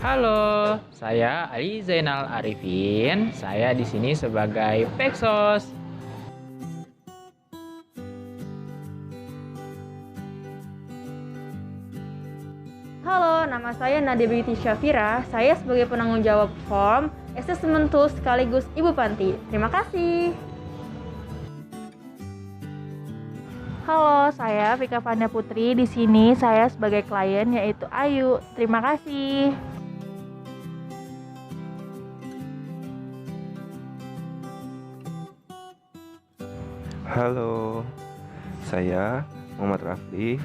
Halo, saya Ali Zainal Arifin. Saya di sini sebagai Peksos. Halo, nama saya Nadia Binti Syafira. Saya sebagai penanggung jawab form Assessment Tools sekaligus Ibu Panti. Terima kasih. Halo, saya Vika Fanda Putri. Di sini saya sebagai klien yaitu Ayu. Terima kasih. Halo, saya Muhammad Rafli.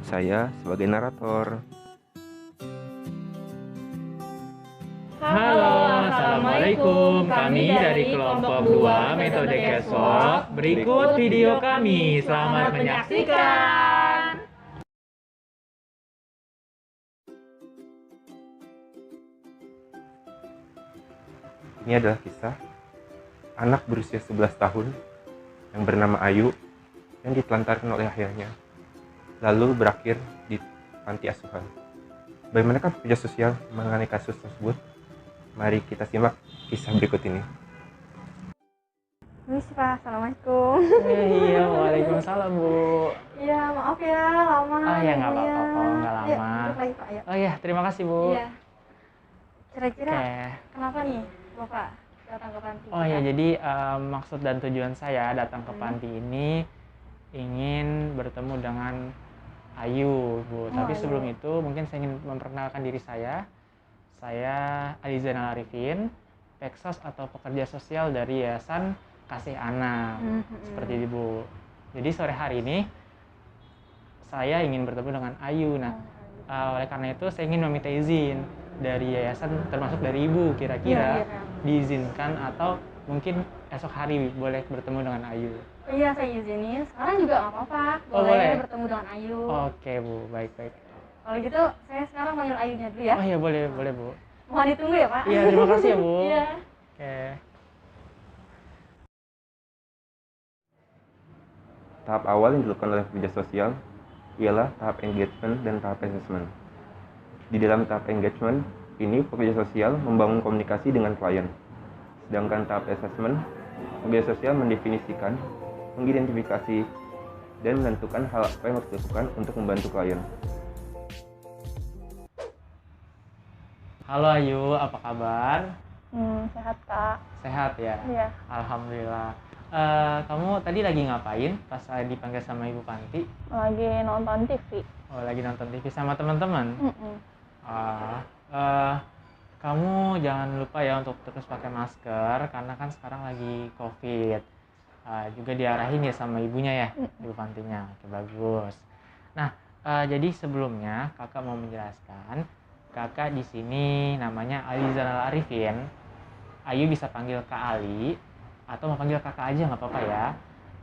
Saya sebagai narator. Halo, Assalamualaikum. Kami dari kelompok 2 metode Kesok. Berikut video kami. Selamat menyaksikan. Ini adalah kisah anak berusia 11 tahun yang bernama Ayu yang ditelantarkan oleh ayahnya, lalu berakhir di panti asuhan. Bagaimanakah pekerja sosial menangani kasus tersebut? Mari kita simak kisah berikut ini. Permisi Pak, Assalamualaikum. Iya, waalaikumsalam Bu. Iya, maaf ya, lama. Ya nggak apa-apa kok, nggak Iya, lama. duduk lagi Pak, ya. Oh iya, terima kasih Bu. Iya. Kira-kira Oke. kenapa nih Bapak datang ke panti? Oh ya, jadi maksud dan tujuan saya datang ke panti ini ingin bertemu dengan Ayu, Bu. Tapi Ayu. sebelum itu mungkin saya ingin memperkenalkan diri saya. Saya Ali Zainal Arifin, Peksos atau pekerja sosial dari Yayasan Kasih Anak. Seperti itu, Bu. Jadi sore hari ini saya ingin bertemu dengan Ayu. Nah, oleh karena itu saya ingin meminta izin dari yayasan, termasuk dari Ibu. Kira-kira diizinkan atau mungkin esok hari boleh bertemu dengan Ayu. Iya, saya izinin. Sekarang juga nggak apa-apa. Oh, Boleh boleh. bertemu dengan Ayu. Oke, Bu. Baik-baik. Kalau gitu, saya sekarang panggil Ayunya dulu ya. Oh iya, boleh, Bu. Mohon ditunggu ya, Pak. Iya, terima kasih ya, Bu. Iya. Oke. Tahap awal yang dilakukan oleh pekerja sosial ialah tahap engagement dan tahap assessment. Di dalam tahap engagement ini, pekerja sosial membangun komunikasi dengan klien. Sedangkan tahap assessment, pekerja sosial mendefinisikan, mengidentifikasi, dan menentukan hal apa yang harus dilakukan untuk membantu klien. Halo Ayu, apa kabar? Sehat, Kak. Sehat ya? Iya. Alhamdulillah. Kamu tadi lagi ngapain pas dipanggil sama Ibu Panti? Lagi nonton TV. Oh, lagi nonton TV sama teman-teman? Kamu jangan lupa ya untuk terus pakai masker karena kan sekarang lagi COVID. Juga diarahin ya sama ibunya ya, Ibu Pantinya. Oke, bagus. Nah, jadi sebelumnya kakak mau menjelaskan, kakak di sini namanya Ali Zainal Arifin. Ayu bisa panggil Kak Ali atau mau panggil kakak aja nggak apa-apa ya.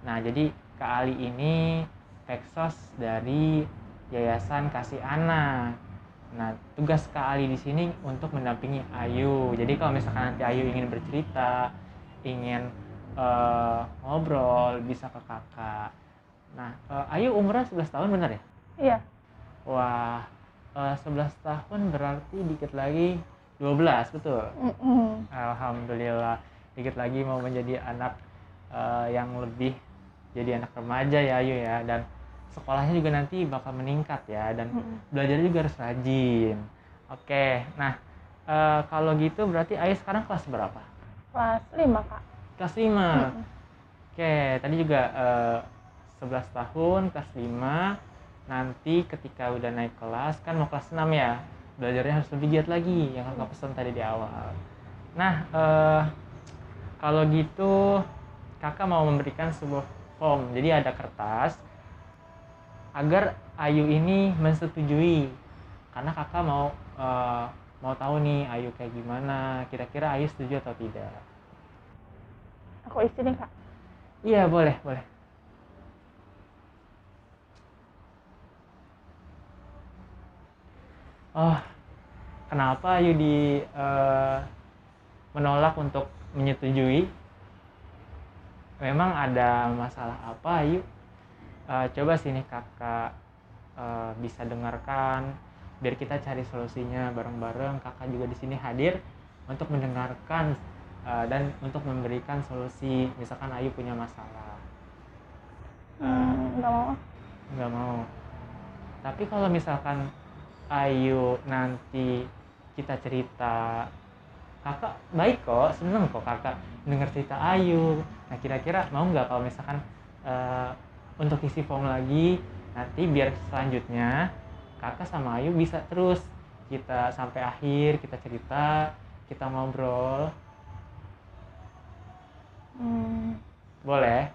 Nah, jadi Kak Ali ini Peksos dari Yayasan Kasih Anak. Nah, tugas Kak Ali di sini untuk mendampingi Ayu. Jadi kalau misalkan nanti Ayu ingin bercerita, ingin ngobrol, bisa ke kakak. Nah, Ayu umurnya 11 tahun benar ya? Iya. Wah, 11 tahun berarti dikit lagi 12, betul? Alhamdulillah, dikit lagi mau menjadi anak yang lebih jadi anak remaja ya Ayu ya. Dan sekolahnya juga nanti bakal meningkat ya, dan belajarnya juga harus rajin. Oke, nah kalau gitu berarti Ayu sekarang kelas berapa? Kelas 5, Kak. Kelas 5. Oke, tadi juga 11 tahun, kelas 5. Nanti ketika udah naik kelas, kan mau kelas 6 ya, belajarnya harus lebih giat lagi, yang kakak pesan tadi di awal. Nah, kalau gitu kakak mau memberikan sebuah form. Jadi ada kertas agar Ayu ini mensetujui, karena kakak mau tahu nih Ayu kayak gimana, kira-kira Ayu setuju atau tidak. Aku isi nih, Kak. Iya, boleh. Oh, kenapa Ayu menolak untuk menyetujui? Memang ada masalah apa Ayu? Coba sini kakak bisa dengarkan biar kita cari solusinya bareng-bareng. Kakak juga di sini hadir untuk mendengarkan dan untuk memberikan solusi misalkan Ayu punya masalah. Nggak mau. Nggak mau. Tapi kalau misalkan Ayu nanti kita cerita, kakak baik kok, seneng kok kakak denger cerita Ayu. Nah kira-kira mau nggak kalau misalkan untuk isi form lagi, nanti biar selanjutnya kakak sama Ayu bisa terus kita sampai akhir, kita cerita, kita ngobrol. Boleh?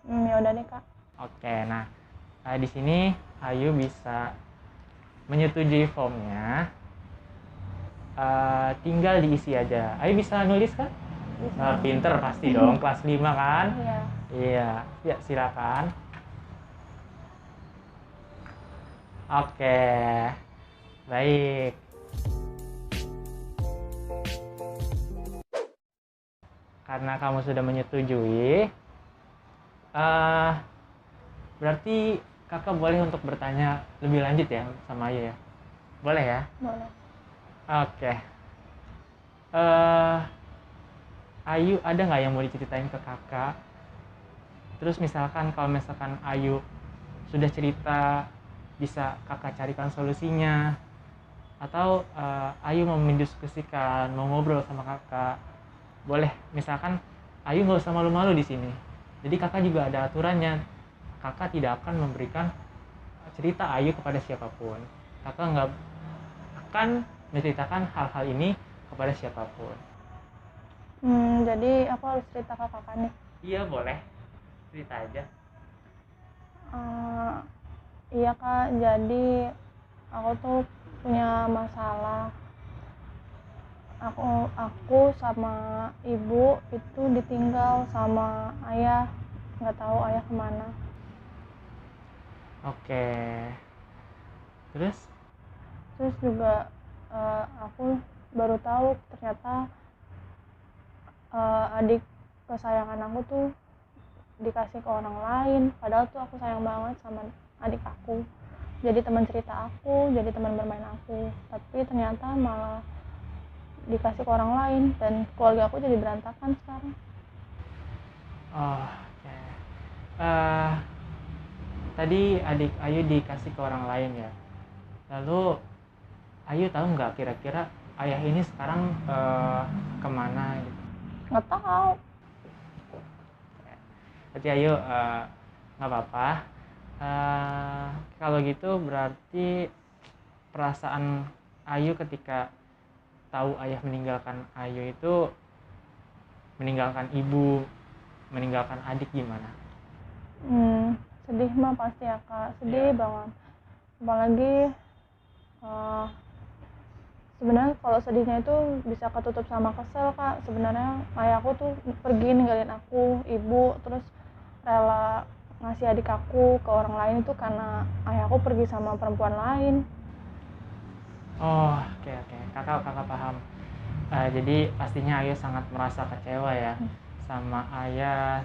Ya udah deh Kak. Oke, nah di sini Ayu bisa menyetujui formnya, tinggal diisi aja. Ayu bisa nulis kan? Bisa. Pinter pasti dong, kelas 5 kan? Iya. Iya, ya silakan. Oke, baik. Karena kamu sudah menyetujui, berarti kakak boleh untuk bertanya lebih lanjut ya sama Ayu ya? Boleh ya? Boleh. Oke. Ayu ada nggak yang mau diceritain ke kakak? Terus misalkan kalau misalkan Ayu sudah cerita, bisa kakak carikan solusinya. Atau Ayu mau mendiskusikan, mau ngobrol sama kakak, boleh. Misalkan Ayu nggak usah malu-malu di sini. Jadi kakak juga ada aturannya. Kakak tidak akan memberikan cerita Ayu kepada siapapun. Kakak nggak akan menceritakan hal-hal ini kepada siapapun. Jadi aku harus cerita ke kakak nih. Iya boleh, cerita aja. Iya Kak, jadi aku tuh punya masalah. Aku sama ibu itu ditinggal sama ayah, nggak tahu ayah kemana. Oke. Terus? Terus juga aku baru tahu ternyata adik kesayangan aku tuh dikasih ke orang lain, padahal tuh aku sayang banget sama adik aku, jadi teman cerita aku, jadi teman bermain aku, tapi ternyata malah dikasih ke orang lain dan keluarga aku jadi berantakan sekarang. Oke. Tadi adik Ayu dikasih ke orang lain ya. Lalu Ayu tahu nggak kira-kira ayah ini sekarang kemana gitu? Nggak tahu. Berarti Ayu nggak apa-apa. Kalau gitu berarti perasaan Ayu ketika tahu ayah meninggalkan Ayu itu, meninggalkan ibu, meninggalkan adik, gimana? Sedih mah pasti ya Kak, sedih banget. Apalagi sebenarnya kalau sedihnya itu bisa ketutup sama kesel Kak. Sebenarnya ayahku tuh pergi ninggalin aku, ibu, terus rela ngasih adik aku ke orang lain itu karena ayahku pergi sama perempuan lain. Oke. Kakak paham. Jadi pastinya Ayu sangat merasa kecewa ya sama ayah,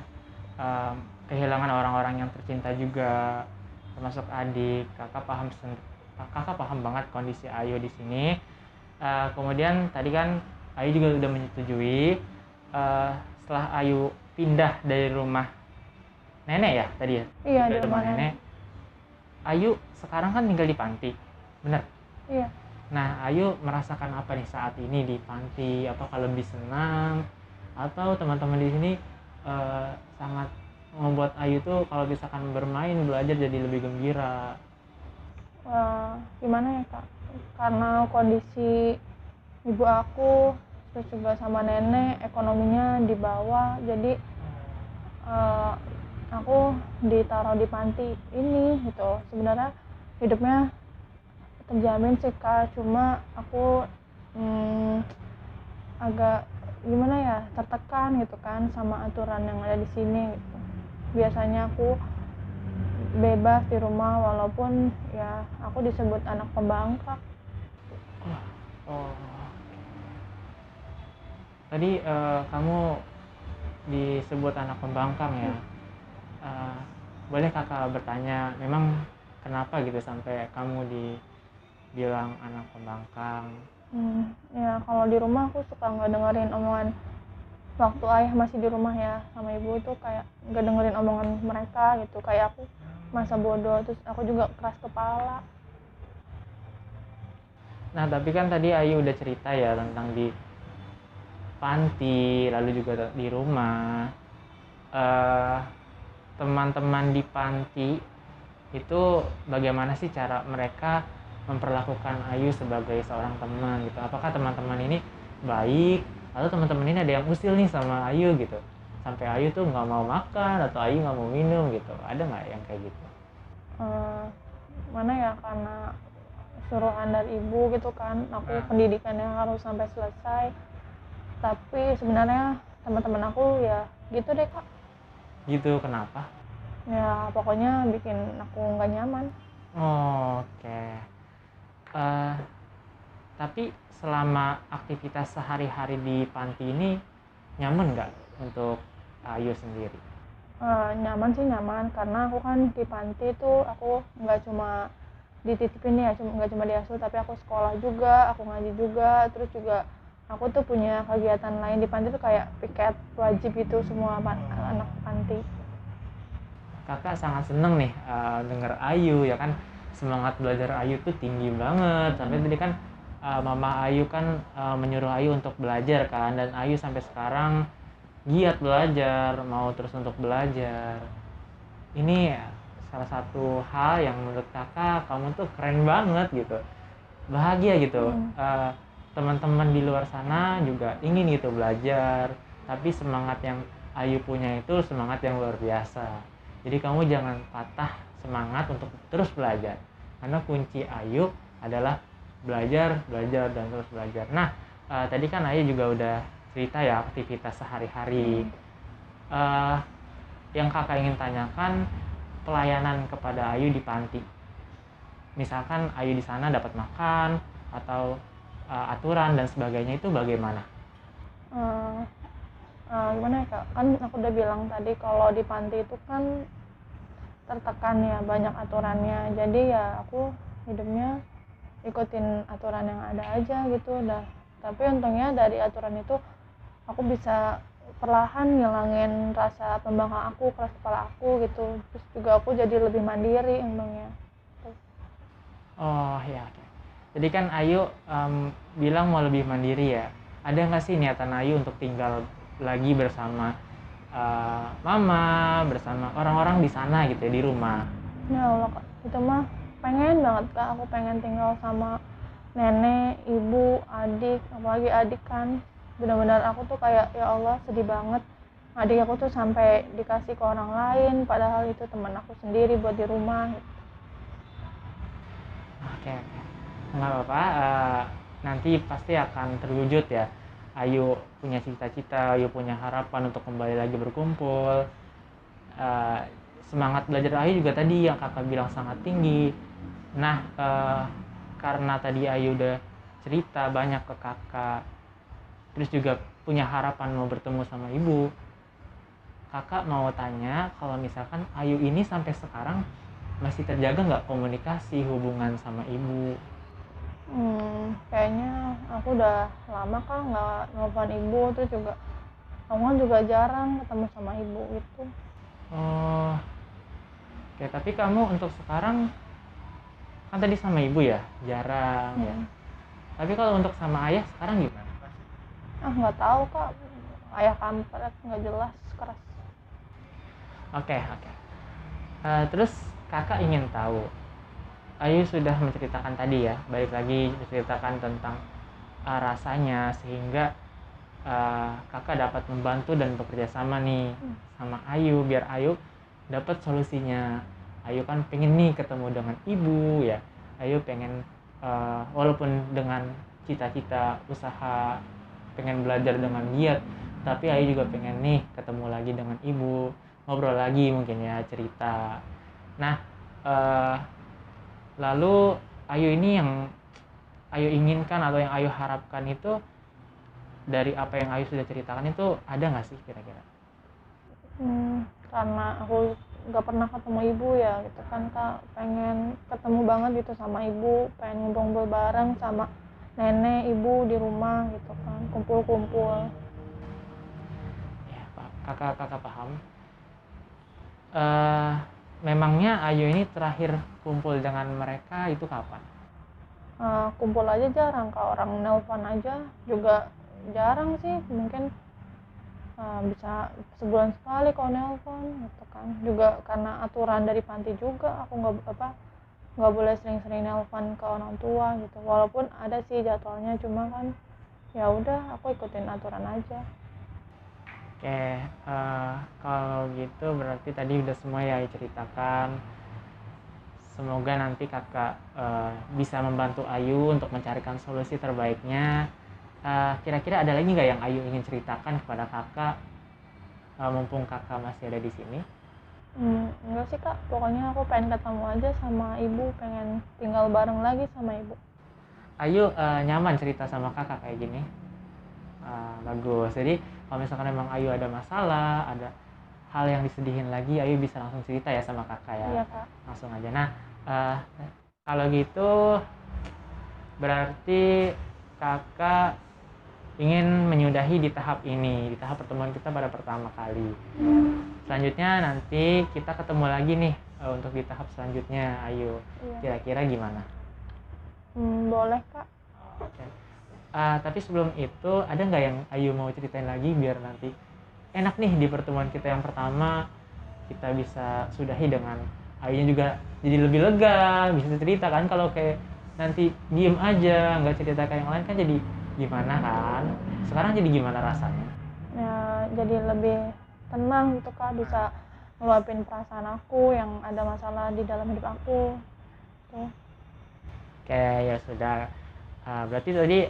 kehilangan orang-orang yang tercinta juga, termasuk adik. Kakak paham banget kondisi Ayu di sini. Kemudian tadi kan Ayu juga udah menyetujui, setelah Ayu pindah dari rumah nenek ya tadi ya? Iya, di rumah nenek. Ayu sekarang kan tinggal di panti, bener? Iya. Nah, Ayu merasakan apa nih saat ini di panti? Apakah lebih senang? Atau teman-teman di sini sangat membuat Ayu tuh kalau misalkan bermain, belajar jadi lebih gembira? Gimana ya Kak? Karena kondisi ibu aku, terus juga sama nenek, ekonominya di bawah, jadi aku ditaruh di panti ini gitu. Sebenarnya hidupnya terjamin sih Kak, cuma aku agak gimana ya, tertekan gitu kan sama aturan yang ada di sini gitu. Biasanya aku bebas di rumah walaupun ya aku disebut anak pembangkang. Tadi kamu disebut anak pembangkang ya. Boleh kakak bertanya, memang kenapa gitu sampai kamu bilang anak pembangkang? Ya kalau di rumah aku suka nggak dengerin omongan waktu ayah masih di rumah ya sama ibu, itu kayak nggak dengerin omongan mereka gitu, kayak aku masa bodoh, terus aku juga keras kepala. Nah, tapi kan tadi Ayu udah cerita ya tentang di panti, lalu juga di rumah. Eh, Teman-teman di panti itu bagaimana sih cara mereka memperlakukan Ayu sebagai seorang teman gitu? Apakah teman-teman ini baik, atau teman-teman ini ada yang usil nih sama Ayu gitu? Sampai Ayu tuh nggak mau makan atau Ayu nggak mau minum gitu? Ada nggak yang kayak gitu? Mana ya, karena suruhan dari ibu gitu kan, aku pendidikannya harus sampai selesai, tapi sebenarnya teman-teman aku ya gitu deh kak, Gitu, kenapa? ya pokoknya bikin aku nggak nyaman. Oke. Eh, tapi selama aktivitas sehari-hari di panti ini nyaman nggak untuk Ayu sendiri? Nyaman sih nyaman, karena aku kan di panti tuh aku nggak cuma dititipin ya, nggak cuma diasuh, tapi aku sekolah juga, aku ngaji juga, terus juga aku tuh punya kegiatan lain di panti tuh kayak piket wajib itu semua anak panti. Kakak sangat seneng nih denger Ayu ya kan, semangat belajar Ayu tuh tinggi banget. Sampai tadi kan Mama Ayu kan menyuruh Ayu untuk belajar kan, dan Ayu sampai sekarang giat belajar, mau terus untuk belajar. Ini salah satu hal yang menurut kakak kamu tuh keren banget gitu, bahagia gitu. Teman-teman di luar sana juga ingin gitu belajar, tapi semangat yang Ayu punya itu semangat yang luar biasa. Jadi kamu jangan patah semangat untuk terus belajar, karena kunci Ayu adalah belajar, belajar, dan terus belajar. Nah, tadi kan Ayu juga udah cerita ya aktivitas sehari-hari. Yang kakak ingin tanyakan, pelayanan kepada Ayu di panti. Misalkan Ayu di sana dapat makan atau aturan dan sebagainya, itu bagaimana? Gimana ya kak, kan aku udah bilang tadi kalau di panti itu kan tertekan ya, banyak aturannya, jadi ya aku hidupnya ikutin aturan yang ada aja gitu udah. Tapi untungnya dari aturan itu aku bisa perlahan ngilangin rasa pembangkang aku, keras kepala aku gitu, terus juga aku jadi lebih mandiri untungnya. Oh ya, oke. Jadi kan Ayu bilang mau lebih mandiri ya. Ada nggak sih niatan Ayu untuk tinggal lagi bersama mama, bersama orang-orang di sana gitu ya, di rumah? Ya Allah kak, itu mah pengen banget kak, aku pengen tinggal sama nenek, ibu, adik, apalagi adik kan. Benar-benar aku tuh kayak ya Allah sedih banget. Adik aku tuh sampai dikasih ke orang lain, padahal itu teman aku sendiri buat di rumah. Oke, nggak apa-apa. Nanti pasti akan terwujud ya. Ayu punya cita-cita, Ayu punya harapan untuk kembali lagi berkumpul. Semangat belajar Ayu juga tadi yang kakak bilang sangat tinggi. Nah, karena tadi Ayu udah cerita banyak ke kakak, terus juga punya harapan mau bertemu sama ibu, kakak mau tanya, kalau misalkan Ayu ini sampai sekarang masih terjaga nggak komunikasi hubungan sama ibu? Kayaknya aku udah lama kan nggak nelfon ibu, terus juga aku kan juga jarang ketemu sama ibu gitu. Oh, oke. Tapi kamu untuk sekarang kan tadi sama ibu ya, jarang ya. Tapi kalau untuk sama ayah sekarang gimana? Nggak tahu kak, ayah kampret nggak jelas, keras. Oke. Terus kakak ingin tahu, Ayu sudah menceritakan tadi ya, balik lagi menceritakan tentang rasanya, sehingga kakak dapat membantu dan bekerja sama nih sama Ayu biar Ayu dapat solusinya. Ayu kan pengen nih ketemu dengan ibu ya, Ayu pengen walaupun dengan cita-cita usaha pengen belajar dengan giat, tapi Ayu juga pengen nih ketemu lagi dengan ibu, ngobrol lagi mungkin ya, cerita. Nah, lalu Ayu ini yang Ayu inginkan atau yang Ayu harapkan itu dari apa yang Ayu sudah ceritakan itu ada nggak sih kira-kira? Karena aku nggak pernah ketemu ibu ya gitu kan kak, pengen ketemu banget gitu sama ibu, pengen ngumpul bareng sama nenek ibu di rumah gitu kan, kumpul-kumpul. Ya, kakak paham. Eh, Memangnya Ayu ini terakhir kumpul dengan mereka itu kapan? Kumpul aja jarang kak, orang nelpon aja juga jarang sih, mungkin bisa sebulan sekali kalau nelpon gitu kan, juga karena aturan dari panti juga aku nggak boleh sering-sering nelpon ke orang tua gitu, walaupun ada sih jadwalnya, cuma kan ya udah aku ikutin aturan aja. Oke, kalau gitu berarti tadi udah semua ya ceritakan. Semoga nanti kakak bisa membantu Ayu untuk mencarikan solusi terbaiknya. Kira-kira ada lagi nggak yang Ayu ingin ceritakan kepada kakak, mumpung kakak masih ada di sini? Enggak sih kak, pokoknya aku pengen ketemu aja sama ibu, pengen tinggal bareng lagi sama ibu. Ayu nyaman cerita sama kakak kayak gini? Bagus. Jadi kalau misalkan memang Ayu ada masalah, ada hal yang disedihin lagi, Ayu bisa langsung cerita ya sama kakak ya. Iya kak. Langsung aja. Nah, kalau gitu berarti kakak ingin menyudahi di tahap ini, di tahap pertemuan kita pada pertama kali. Selanjutnya nanti kita ketemu lagi nih untuk di tahap selanjutnya, Ayu. Iya. Kira-kira gimana? Boleh kak. Oke. Tapi sebelum itu ada nggak yang Ayu mau ceritain lagi biar nanti enak nih di pertemuan kita yang pertama kita bisa sudahi dengan Ayunya juga jadi lebih lega, bisa cerita kan. Kalau kayak nanti diem aja nggak cerita kayak yang lain kan jadi gimana kan. Sekarang jadi gimana rasanya? Ya jadi lebih tenang gitu kak, bisa ngeluapin perasaan aku yang ada masalah di dalam hidup aku tuh. Oke, ya sudah. Berarti tadi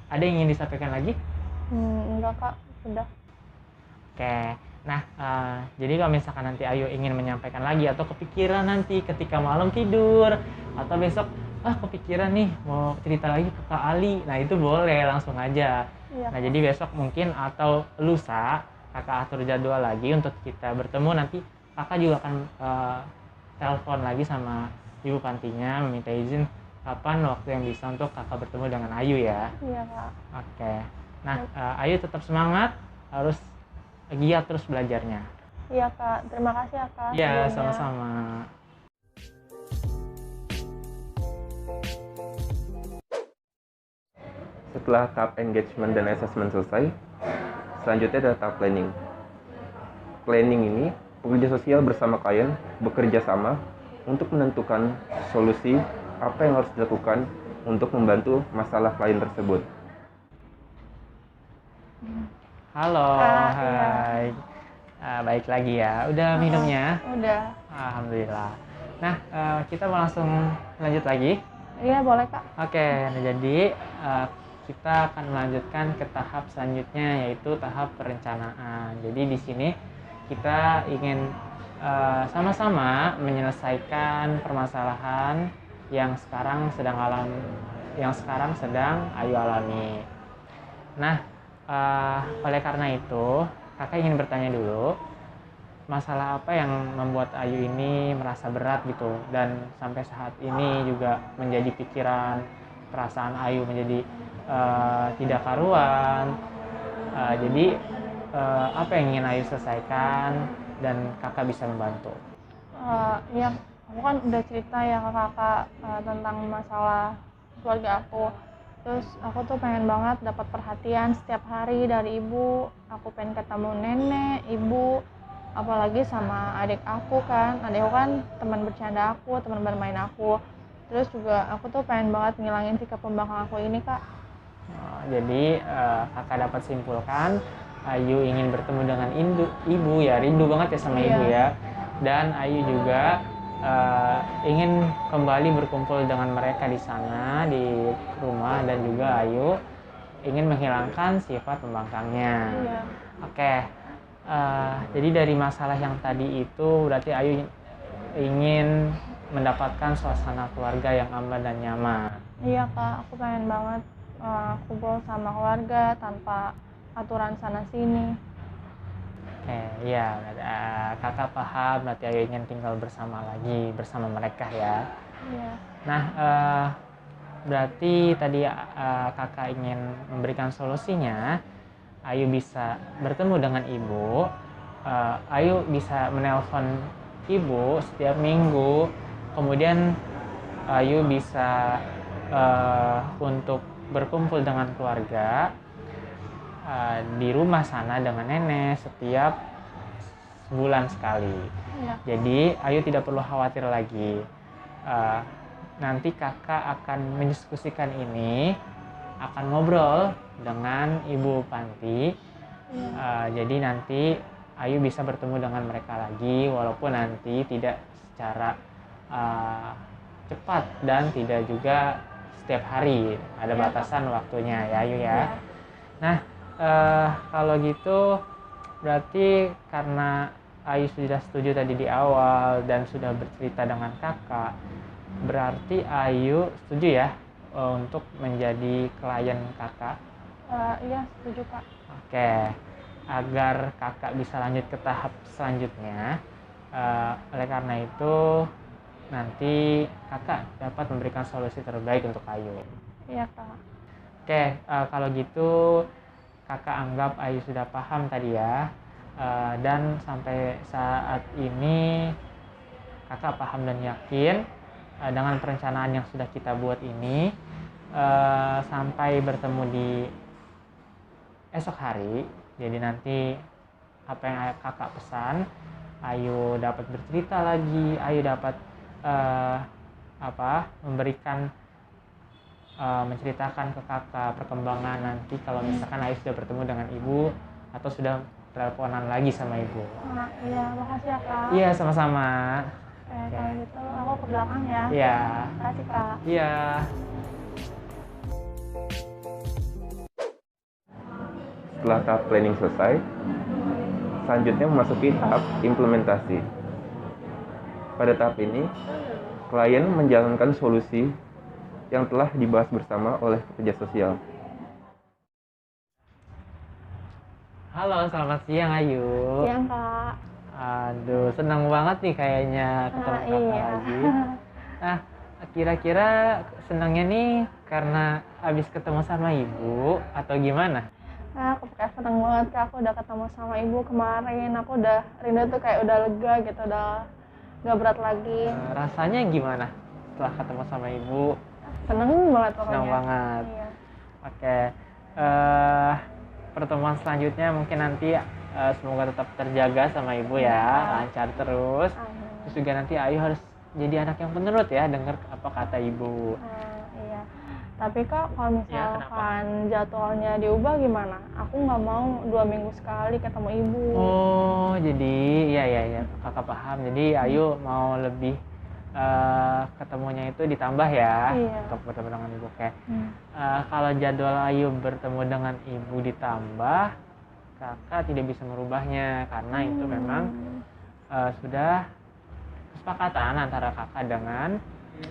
ada yang ingin disampaikan lagi? Enggak kak, sudah. Oke, nah jadi kalau misalkan nanti Ayu ingin menyampaikan lagi atau kepikiran nanti ketika malam tidur atau besok kepikiran nih mau cerita lagi ke Kak Ali, nah itu boleh langsung aja. Iya. Nah jadi besok mungkin atau lusa kakak atur jadwal lagi untuk kita bertemu, nanti kakak juga akan telepon lagi sama ibu pantinya meminta izin kapan waktu yang bisa untuk kakak bertemu dengan Ayu ya. Iya kak. Oke, nah Ayu tetap semangat, harus giat terus belajarnya. Iya kak, terima kasih ya kak. Iya, sebelumnya. sama-sama. Setelah tahap engagement dan assessment selesai, selanjutnya adalah tahap planning. Planning ini, pekerja sosial bersama klien bekerja sama untuk menentukan solusi apa yang harus dilakukan untuk membantu masalah klien tersebut. Halo, iya. hai. Baik lagi ya. Udah minumnya? Udah. Alhamdulillah. Nah, kita mau langsung lanjut lagi. Iya boleh kak. Oke, nah jadi kita akan melanjutkan ke tahap selanjutnya, yaitu tahap perencanaan. Jadi di sini kita ingin sama-sama menyelesaikan permasalahan yang sekarang sedang Ayu alami. Nah, oleh karena itu kakak ingin bertanya dulu, masalah apa yang membuat Ayu ini merasa berat gitu, dan sampai saat ini juga menjadi pikiran, perasaan Ayu menjadi tidak karuan. Jadi apa yang ingin Ayu selesaikan dan kakak bisa membantu? Ya aku kan udah cerita ya ke kakak tentang masalah keluarga aku. Terus aku tuh pengen banget dapat perhatian setiap hari dari ibu. Aku pengen ketemu nenek, ibu, apalagi sama adik aku kan. Adikku kan teman bercanda aku, teman bermain aku. Terus juga aku tuh pengen banget ngilangin sikap pembangkang aku ini kak. Jadi kakak dapat simpulkan Ayu ingin bertemu dengan ibu ya, rindu banget ya sama ibu ya. Dan Ayu juga ingin kembali berkumpul dengan mereka di sana di rumah, dan juga Ayu ingin menghilangkan sifat pembangkangnya. Iya. Oke, jadi dari masalah yang tadi itu berarti Ayu ingin mendapatkan suasana keluarga yang aman dan nyaman. Iya kak, aku pengen banget kumpul sama keluarga tanpa aturan sana sini. Oke, iya, kakak paham berarti Ayu ingin tinggal bersama lagi bersama mereka ya. Iya. Nah, berarti tadi kakak ingin memberikan solusinya. Ayu bisa bertemu dengan ibu. Ayu bisa menelpon ibu setiap minggu. Kemudian Ayu bisa untuk berkumpul dengan keluarga di rumah sana dengan nenek setiap sebulan sekali. Iya. Jadi Ayu tidak perlu khawatir lagi. Nanti kakak akan mendiskusikan ini, akan ngobrol dengan ibu panti. Jadi nanti Ayu bisa bertemu dengan mereka lagi, walaupun nanti tidak secara cepat dan tidak juga setiap hari, ada Iya, batasan waktunya ya Ayu ya. Iya. Nah, kalau gitu berarti karena Ayu sudah setuju tadi di awal dan sudah bercerita dengan kakak, berarti Ayu setuju ya untuk menjadi klien kakak. Iya, setuju Kak. Oke, agar kakak bisa lanjut ke tahap selanjutnya, oleh karena itu nanti kakak dapat memberikan solusi terbaik untuk Ayu. Iya Kak. Oke, kalau gitu kakak anggap Ayu sudah paham tadi ya, dan sampai saat ini kakak paham dan yakin dengan perencanaan yang sudah kita buat ini. Sampai bertemu di esok hari. Jadi nanti apa yang kakak pesan, Ayu dapat bercerita lagi, Ayu dapat memberikan menceritakan ke kakak perkembangan nanti kalau misalkan Ayu sudah bertemu dengan ibu atau sudah teleponan lagi sama ibu. Iya, makasih ya Kak. Iya, sama-sama. Kalau gitu aku ke belakang ya. Iya. Makasih Kak. Iya. Setelah tahap planning selesai, selanjutnya memasuki tahap implementasi. Pada tahap ini, klien menjalankan solusi yang telah dibahas bersama oleh pekerja sosial. Halo, selamat siang Ayu. Siang Kak. Aduh, senang banget nih kayaknya ketemu kakak Iya. lagi. Nah, kira-kira senangnya nih karena habis ketemu sama ibu atau gimana? Aku kayak seneng banget Kak, aku udah ketemu sama ibu kemarin. Aku udah rindu tuh kayak udah lega gitu, udah gak berat lagi. Rasanya gimana setelah ketemu sama ibu? Seneng banget pokoknya. Senang banget. Iya. Oke, pertemuan selanjutnya mungkin nanti semoga tetap terjaga sama ibu ya, lancar terus. Amin. Terus juga nanti Ayu harus jadi anak yang penurut ya, dengar apa kata ibu. Iya. Tapi Kak, kalau Ya, misalkan jadwalnya diubah gimana? Aku nggak mau 2 minggu sekali ketemu ibu. Oh, jadi ya kakak paham. Jadi Ayu mau lebih ketemunya itu ditambah ya, Iya. untuk bertemu dengan ibu. Oke. Kalau jadwal Ayu bertemu dengan ibu ditambah, kakak tidak bisa merubahnya karena itu memang sudah kesepakatan antara kakak dengan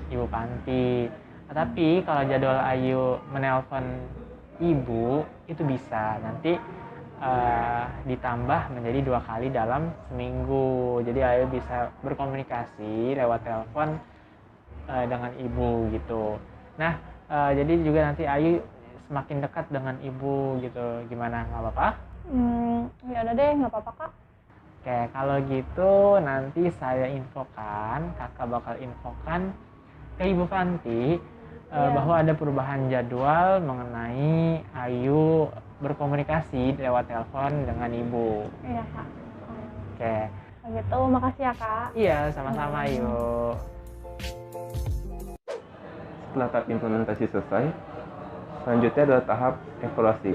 ibu panti. Tapi kalau jadwal Ayu menelpon ibu itu bisa nanti ditambah menjadi 2 kali dalam seminggu. Jadi Ayu bisa berkomunikasi lewat telepon dengan ibu gitu. Nah, jadi juga nanti Ayu semakin dekat dengan ibu gitu. Gimana, nggak apa-apa? Ya udah deh, nggak apa-apa Kak. Oke, kalau gitu nanti saya infokan, kakak bakal infokan ke ibu panti bahwa ada perubahan jadwal mengenai Ayu berkomunikasi lewat telepon dengan ibu. Iya Kak. Oke. Kalau gitu, makasih ya Kak. Iya, sama-sama Ayu. Setelah tahap implementasi selesai, selanjutnya adalah tahap evaluasi.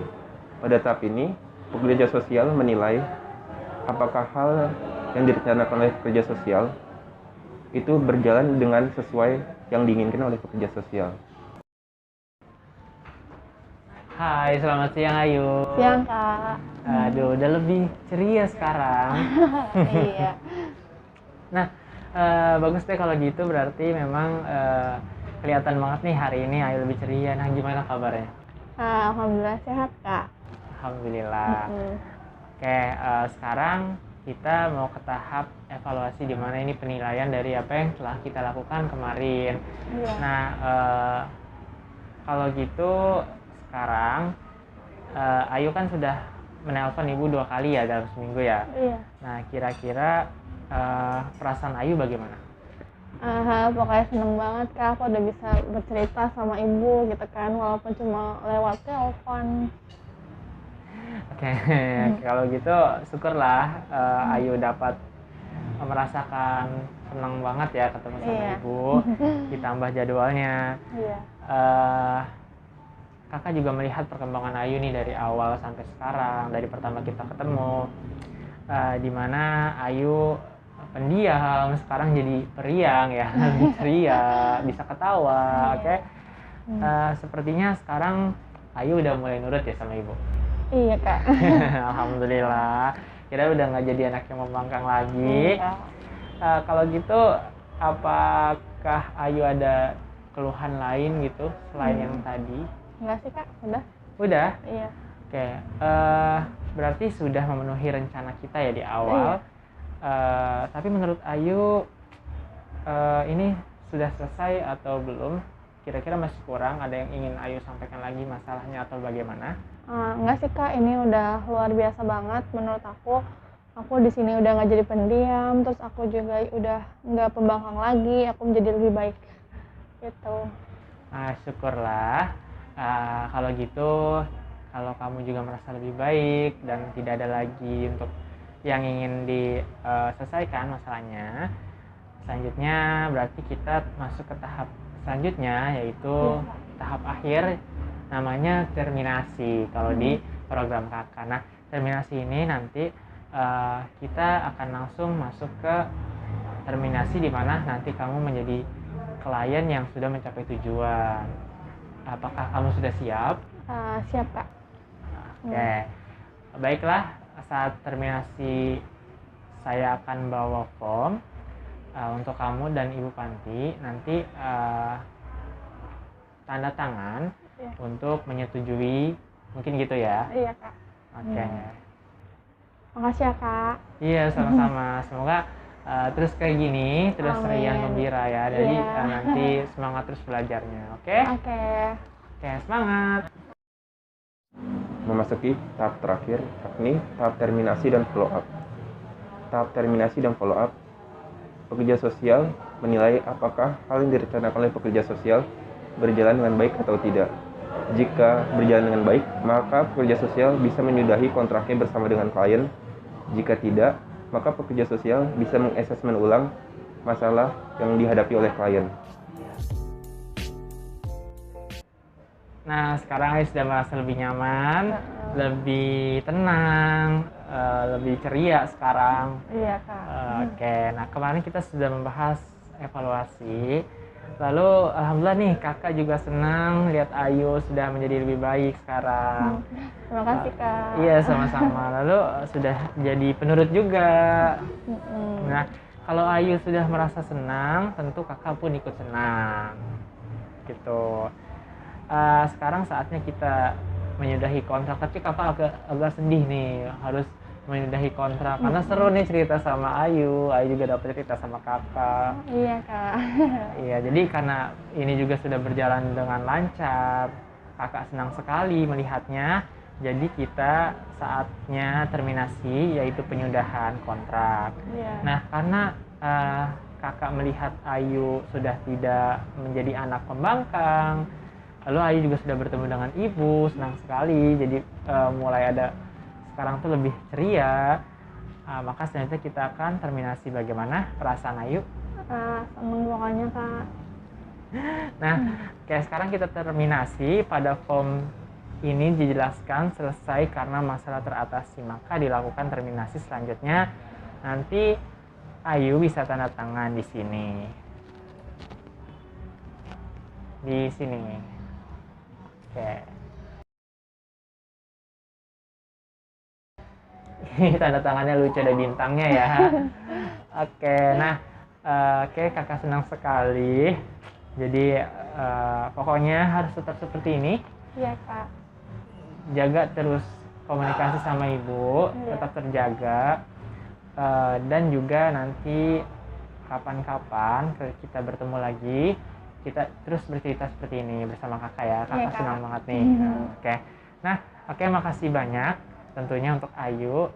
Pada tahap ini, pekerja sosial menilai apakah hal yang direncanakan oleh pekerja sosial itu berjalan dengan sesuai yang diinginkan oleh pekerja sosial. Hai, selamat siang Ayu. Siang Kak. Aduh, udah lebih ceria sekarang. Iya. Nah, bagus deh kalau gitu, berarti memang kelihatan banget nih hari ini Ayu lebih ceria. Nah, gimana kabarnya? Alhamdulillah sehat Kak. Alhamdulillah. Oke, sekarang kita mau ke tahap evaluasi di mana ini penilaian dari apa yang telah kita lakukan kemarin. Iya. Nah, kalau gitu sekarang Ayu kan sudah menelpon ibu 2 kali ya dalam seminggu ya. Iya. Nah, kira-kira perasaan Ayu bagaimana? Pokoknya seneng banget Kak, aku udah bisa bercerita sama ibu gitu kan, walaupun cuma lewat telepon. Oke, kalau gitu syukurlah Ayu dapat merasakan senang banget ya ketemu sama Iya. ibu, ditambah jadwalnya. Iya. Kakak juga melihat perkembangan Ayu nih dari awal sampai sekarang, dari pertama kita ketemu, di mana Ayu pendiam, sekarang jadi periang ya, lebih ceria, bisa ketawa, oke? Sepertinya sekarang Ayu udah mulai nurut ya sama ibu. Iya Kak. Alhamdulillah, kira udah nggak jadi anak yang membangkang lagi. Iya. Kalau gitu, apakah Ayu ada keluhan lain gitu selain yang tadi? Enggak sih Kak, udah. Udah? Iya. Oke, berarti sudah memenuhi rencana kita ya di awal. Tapi menurut Ayu, ini sudah selesai atau belum? Kira-kira masih kurang, ada yang ingin Ayu sampaikan lagi masalahnya atau bagaimana? Enggak sih Kak, ini udah luar biasa banget menurut aku. Aku di sini udah nggak jadi pendiam, terus aku juga udah nggak pembangkang lagi, aku menjadi lebih baik gitu. Syukurlah. Kalau gitu, kalau kamu juga merasa lebih baik dan tidak ada lagi untuk yang ingin diselesaikan masalahnya, selanjutnya berarti kita masuk ke tahap selanjutnya, yaitu tahap akhir, namanya terminasi kalau di program kakak. Nah, terminasi ini nanti kita akan langsung masuk ke terminasi di mana nanti kamu menjadi klien yang sudah mencapai tujuan. Apakah kamu sudah siap? Siap Kak. Oke. Baiklah, saat terminasi saya akan bawa form untuk kamu dan Ibu Panti, nanti tanda tangan untuk menyetujui, mungkin gitu ya? Iya Kak. Oke. Makasih ya Kak. Iya, sama-sama. Semoga terus kayak gini, terus Amin. riang gembira ya. Jadi Iya. nanti semangat terus belajarnya, oke? Oke. Oke, semangat. Memasuki tahap terakhir, yakni tahap terminasi dan follow up. Tahap terminasi dan follow up, pekerja sosial menilai apakah hal yang direncanakan oleh pekerja sosial berjalan dengan baik atau tidak. Jika berjalan dengan baik, maka pekerja sosial bisa menyudahi kontraknya bersama dengan klien. Jika tidak, maka pekerja sosial bisa mengasesmen ulang masalah yang dihadapi oleh klien. Nah, sekarang Ais sudah merasa lebih nyaman, lebih tenang, lebih ceria sekarang. Iya Kak. Oke, nah kemarin kita sudah membahas evaluasi. Lalu alhamdulillah nih kakak juga senang lihat Ayu sudah menjadi lebih baik sekarang. Terima kasih Kak. Iya, sama-sama. Lalu sudah jadi penurut juga. Nah, kalau Ayu sudah merasa senang, tentu kakak pun ikut senang. Gitu. Sekarang saatnya kita menyudahi kontrak, tapi kakak agak sedih nih harus menyudahi kontrak karena seru nih cerita sama Ayu juga dapat cerita sama kakak. Iya Kak. Iya, jadi karena ini juga sudah berjalan dengan lancar, kakak senang sekali melihatnya. Jadi kita saatnya terminasi, yaitu penyudahan kontrak. Iya. Nah, karena kakak melihat Ayu sudah tidak menjadi anak pembangkang, lalu Ayu juga sudah bertemu dengan ibu, senang sekali. Jadi mulai ada sekarang tuh lebih ceria. Maka selanjutnya kita akan terminasi. Bagaimana perasaan Ayu? Seneng pokoknya Kak. Nah, kayak sekarang kita terminasi. Pada form ini dijelaskan selesai karena masalah teratasi, maka dilakukan terminasi selanjutnya. Nanti Ayu bisa tanda tangan di sini. Di sini. Oke. Tanda tangannya lucu, ada bintangnya ya. Oke, nah, kakak senang sekali. Jadi pokoknya harus tetap seperti ini. Iya Kak. Jaga terus komunikasi sama ibu Iya. tetap terjaga. Dan juga nanti kapan-kapan kita bertemu lagi, kita terus bercerita seperti ini bersama kakak ya. Kakak Iya, Kak. senang banget nih. Mhm. Oke. Nah, oke, makasih banyak tentunya untuk Ayu.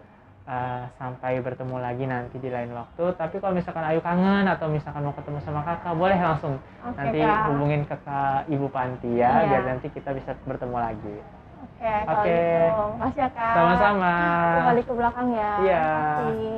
Sampai bertemu lagi nanti di lain waktu. Tapi kalau misalkan Ayu kangen atau misalkan mau ketemu sama kakak, boleh langsung Oke, nanti Kak. hubungin kakak Ibu Panti ya, Iya. biar nanti kita bisa bertemu lagi. Oke, kalau Oke. gitu. Makasih ya, Kak. Sama-sama. Aku balik ke belakang ya. Iya. Makasih.